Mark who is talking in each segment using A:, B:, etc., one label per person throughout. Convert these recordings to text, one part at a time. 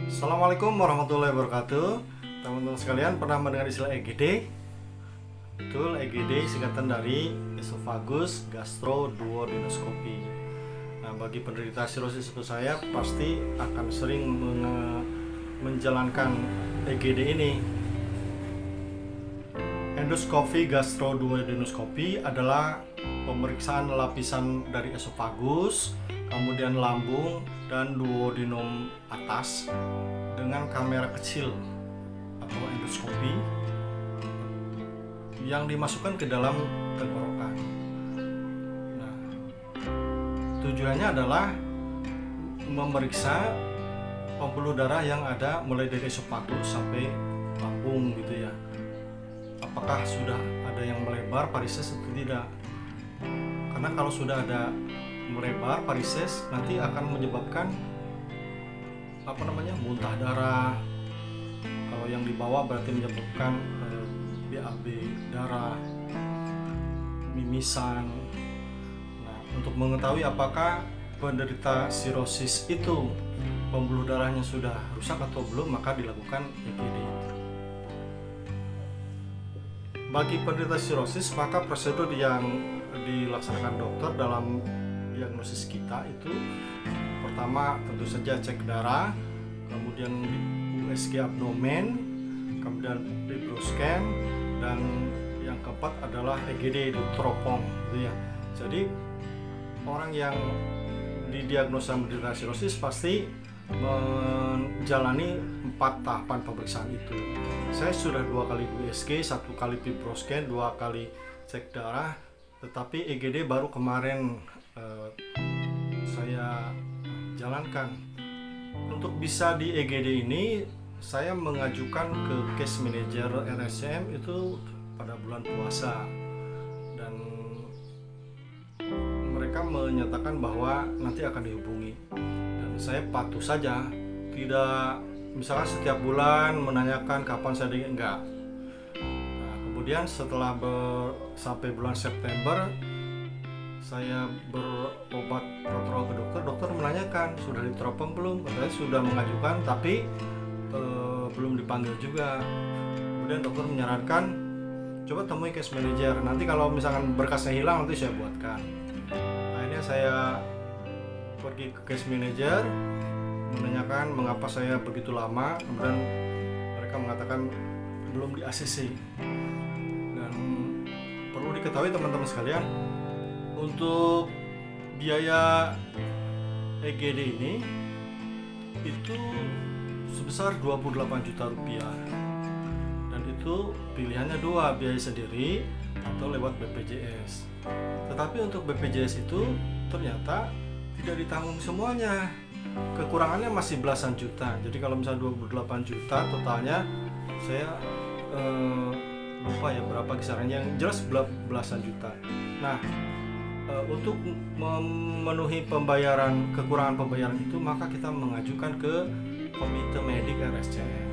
A: Assalamualaikum warahmatullahi wabarakatuh. Teman-teman sekalian, pernah mendengar istilah EGD? Betul, EGD singkatan dari Esophagus Gastroduodenoscopy. Nah, bagi penderita sirosis seperti saya pasti akan sering menjalankan EGD ini. Endoskopi gastroduodenoscopy adalah pemeriksaan lapisan dari esofagus, kemudian lambung dan duodenum atas dengan kamera kecil atau endoskopi yang dimasukkan ke dalam tenggorokan. Nah, tujuannya adalah memeriksa pembuluh darah yang ada mulai dari esofagus sampai lambung gitu ya. Apakah sudah ada yang melebar varises atau tidak? Karena kalau sudah ada melebar varises nanti akan menyebabkan muntah darah. Kalau yang di bawah berarti menyebabkan BAB darah, mimisan. Nah, untuk mengetahui apakah penderita sirosis itu pembuluh darahnya sudah rusak atau belum, maka dilakukan EGD. Bagi penderita sirosis, maka prosedur yang dilaksanakan dokter dalam diagnosis kita itu pertama tentu saja cek darah, kemudian USG abdomen, kemudian fibroscan, dan yang keempat adalah EGD di teropong gitu ya. Jadi orang yang didiagnosa menderita sirosis pasti menjalani 4 tahapan pemeriksaan itu. Saya sudah 2 kali USG, 1 kali fibroscan, 2 kali cek darah, tetapi EGD baru kemarin saya jalankan. Untuk bisa di EGD ini saya mengajukan ke case manager RSCM itu pada bulan puasa, dan mereka menyatakan bahwa nanti akan dihubungi, dan saya patuh saja, tidak misalkan setiap bulan menanyakan kapan saya enggak. Nah, kemudian setelah sampai bulan September saya berobat kontrol ke dokter menanyakan sudah diteropong belum, katanya sudah mengajukan tapi belum dipanggil juga. Kemudian dokter menyarankan coba temui case manager, nanti kalau misalkan berkasnya hilang nanti saya buatkan. Akhirnya saya pergi ke case manager menanyakan mengapa saya begitu lama, kemudian mereka mengatakan belum di ACC. Dan perlu diketahui teman-teman sekalian, untuk biaya EGD ini itu sebesar 28 juta rupiah, dan itu pilihannya 2, biaya sendiri atau lewat BPJS. Tetapi untuk BPJS itu ternyata tidak ditanggung semuanya, kekurangannya masih belasan juta. Jadi kalau misalnya 28 juta totalnya, saya lupa ya berapa kisarannya, yang jelas belasan juta. Nah, untuk memenuhi kekurangan pembayaran itu, maka kita mengajukan ke Komite Medik RSCM.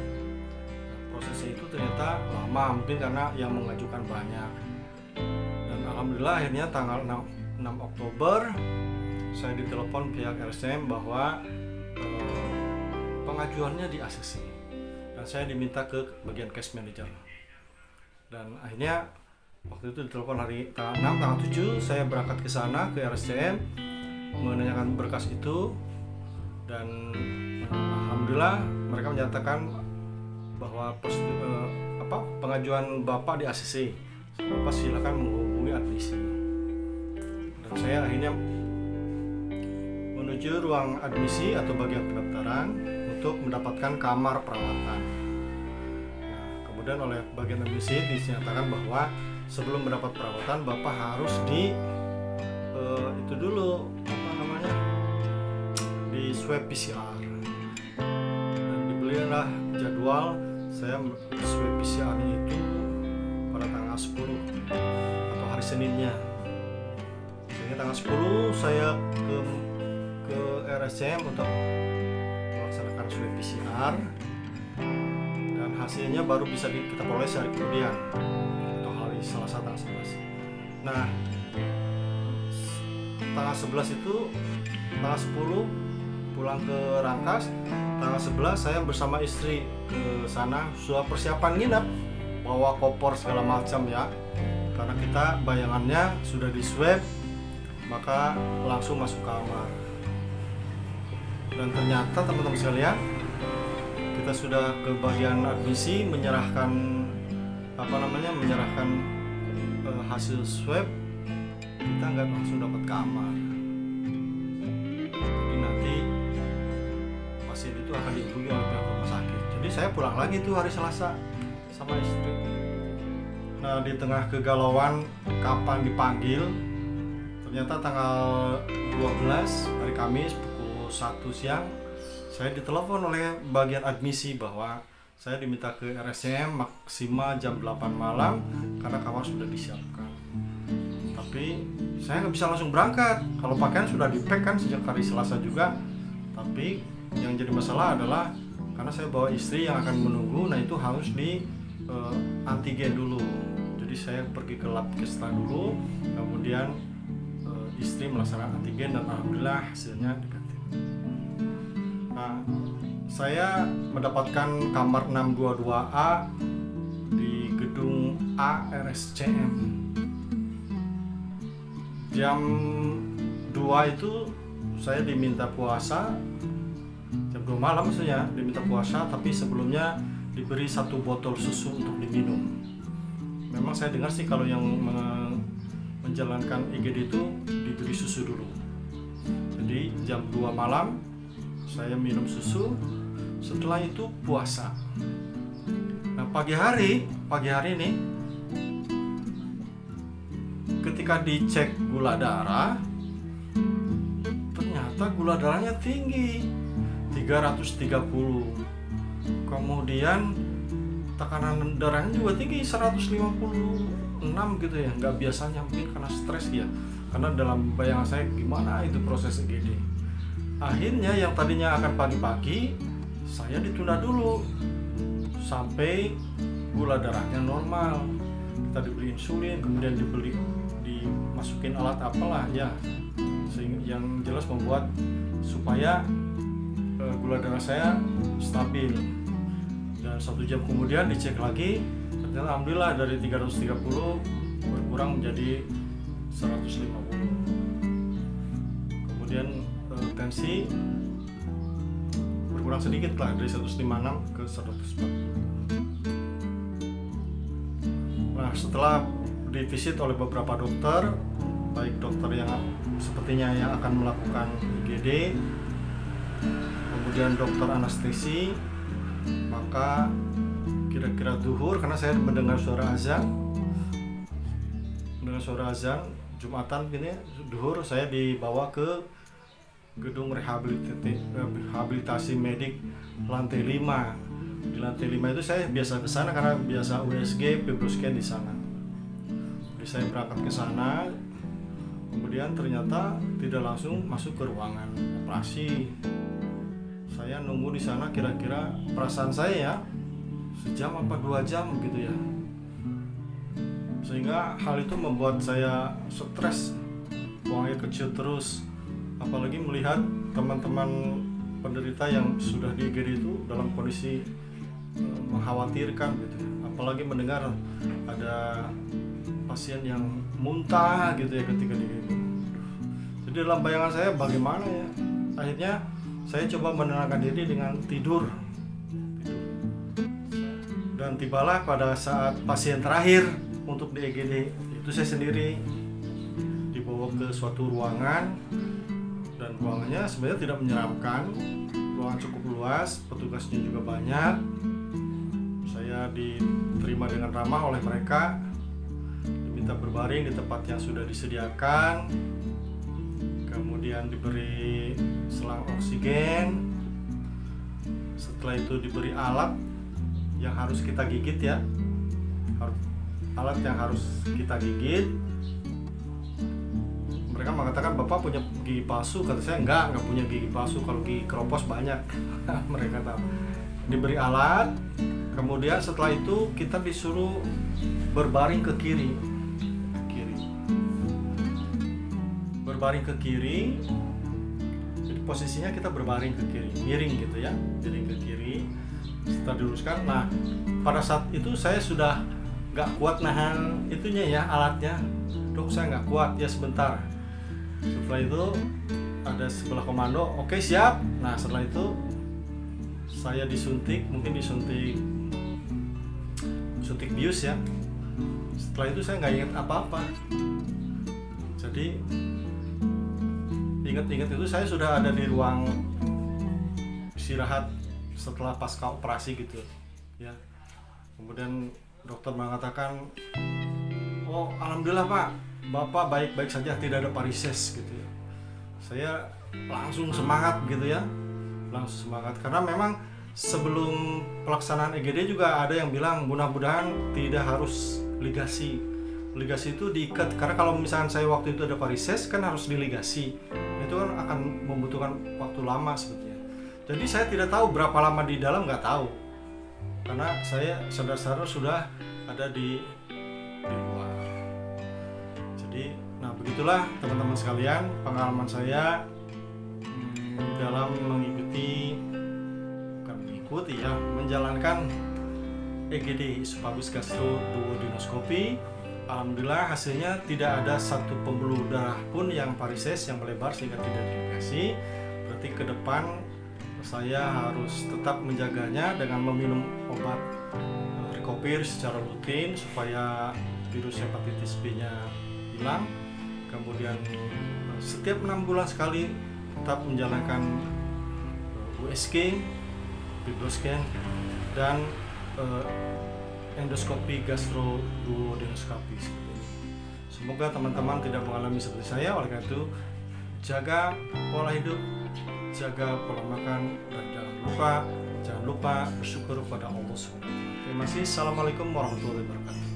A: Prosesnya itu ternyata lama, mungkin karena yang mengajukan banyak. Dan alhamdulillah akhirnya tanggal 6 Oktober saya ditelepon pihak RSCM bahwa pengajuannya di ACC, dan saya diminta ke bagian case manager. Dan akhirnya waktu itu ditelepon hari tanggal 6, tanggal 7 saya berangkat ke sana ke RSCM menanyakan berkas itu, dan alhamdulillah mereka menyatakan bahwa pengajuan Bapak di ACC, Bapak silakan menghubungi admisi. Dan saya akhirnya menuju ruang admisi atau bagian pendaftaran untuk mendapatkan kamar perawatan. Nah, kemudian oleh bagian admisi dinyatakan bahwa sebelum mendapat perawatan Bapak harus di di swab PCR, dan dibelilah jadwal. Saya swab PCR-nya itu pada tanggal 10 atau hari Seninnya. Sehingga tanggal 10 saya ke RSCM untuk melaksanakan swab PCR, dan hasilnya baru bisa kita peroleh sehari kemudian, Selasa tanggal 11. Nah, tanggal 11 itu, tanggal 10 pulang ke Rangkas, tanggal 11 saya bersama istri ke sana, sudah persiapan nginep, bawa koper segala macam ya, karena kita bayangannya sudah di swab, maka langsung masuk kamar. Dan ternyata teman-teman sekalian, kita sudah ke bagian admisi menyerahkan hasil swab, kita nggak langsung dapat kamar. Jadi nanti pasien itu akan dihubungi oleh pihak rumah sakit. Jadi saya pulang lagi tuh hari Selasa sama istri. Nah, di tengah kegalauan kapan dipanggil, ternyata tanggal 12 hari Kamis pukul 1 siang saya ditelepon oleh bagian admisi bahwa saya diminta ke RSCM maksimal jam 8 malam karena kamar sudah disiapkan. Tapi saya nggak bisa langsung berangkat. Kalau pakaian sudah di-pack kan sejak hari Selasa juga. Tapi yang jadi masalah adalah karena saya bawa istri yang akan menunggu, nah itu harus di antigen dulu. Jadi saya pergi ke lab Kestra dulu, kemudian istri melaksanakan antigen dan alhamdulillah hasilnya negatif. Nah, saya mendapatkan kamar 622A di gedung A RSCM. Jam 2 itu saya diminta puasa, jam 2 malam maksudnya diminta puasa, tapi sebelumnya diberi 1 botol susu untuk diminum. Memang saya dengar sih kalau yang menjalankan IGD itu diberi susu dulu. Jadi jam 2 malam saya minum susu, setelah itu puasa. Nah, pagi hari ini ketika dicek gula darah, ternyata gula darahnya tinggi, 330. Kemudian tekanan darahnya juga tinggi, 156 gitu ya, nggak biasanya, mungkin karena stres ya. Karena dalam bayangan saya gimana itu proses IGD. Akhirnya yang tadinya akan pagi-pagi, saya ditunda dulu sampai gula darahnya normal. Kita diberi insulin, kemudian dimasukin alat apalah ya, yang jelas membuat supaya gula darah saya stabil. Dan 1 jam kemudian dicek lagi, ternyata alhamdulillah dari 330 berkurang menjadi 150. Kemudian tensi berkurang sedikit lah, dari 156 ke 140. Nah, setelah divisit oleh beberapa dokter, baik dokter yang sepertinya yang akan melakukan IGD, kemudian dokter anestesi, maka kira-kira duhur, karena saya mendengar suara azan Jumatan gini, duhur saya dibawa ke gedung rehabilitasi medik lantai 5. Di lantai 5 itu saya biasa ke sana karena biasa USG, fibroscan di sana. Jadi saya berangkat ke sana, kemudian ternyata tidak langsung masuk ke ruangan operasi. Saya nunggu di sana kira-kira, perasaan saya ya, sejam apa 2 jam gitu ya. Sehingga hal itu membuat saya stres, buang air kecil terus. Apalagi melihat teman-teman penderita yang sudah di IGD itu dalam kondisi mengkhawatirkan gitu. Apalagi mendengar ada pasien yang muntah gitu ya ketika di IGD. Jadi dalam bayangan saya bagaimana ya? Akhirnya saya coba menenangkan diri dengan tidur. Dan tibalah pada saat pasien terakhir untuk di IGD, itu saya sendiri dibawa ke suatu ruangan. Dan ruangannya sebenarnya tidak menyeramkan, ruangan cukup luas, petugasnya juga banyak. Saya diterima dengan ramah oleh mereka, diminta berbaring di tempat yang sudah disediakan, kemudian diberi selang oksigen. Setelah itu diberi alat yang harus kita gigit ya, alat yang harus kita gigit. Mereka mengatakan, "Bapak punya gigi palsu?" Kata saya, enggak punya gigi palsu, kalau gigi keropos banyak. Mereka tahu. Diberi alat, kemudian setelah itu kita disuruh berbaring ke kiri. Berbaring ke kiri. Jadi posisinya kita berbaring ke kiri, miring gitu ya, miring ke kiri. Setelah diluruskan, nah pada saat itu saya sudah nggak kuat nahan itunya ya, alatnya. Dok, saya nggak kuat, ya sebentar. Setelah itu ada sebelah komando, oke siap. Nah setelah itu saya disuntik, mungkin disuntik bius ya. Setelah itu saya nggak ingat apa-apa. Jadi ingat-ingat itu saya sudah ada di ruang istirahat setelah pasca operasi gitu ya. Kemudian dokter mengatakan, oh alhamdulillah Pak, Bapak baik-baik saja, tidak ada varises gitu ya. Saya langsung semangat gitu ya, langsung semangat, karena memang sebelum pelaksanaan EGD juga ada yang bilang mudah-mudahan tidak harus ligasi. Ligasi itu diikat, karena kalau misalkan saya waktu itu ada varises kan harus diligasi, itu kan akan membutuhkan waktu lama sebetulnya. Jadi saya tidak tahu berapa lama di dalam, nggak tahu, karena saya sadar-sadar sudah ada di luar. Jadi, nah begitulah teman-teman sekalian pengalaman saya dalam menjalankan EGD, esophagus gastroduodenoscopy. Alhamdulillah hasilnya tidak ada satu pembuluh darah pun yang varises yang melebar sehingga tidak diligasi. Berarti ke depan saya harus tetap menjaganya dengan meminum obat Ricopir secara rutin supaya virus hepatitis B-nya hilang. Kemudian setiap 6 bulan sekali tetap menjalankan USG, fibroscan, dan endoskopi gastroduodenoscopy. Semoga teman-teman tidak mengalami seperti saya. Oleh karena itu, jaga pola hidup, jaga pola makan, dan jangan lupa bersyukur kepada Allah SWT. Terima kasih. Assalamualaikum warahmatullahi wabarakatuh.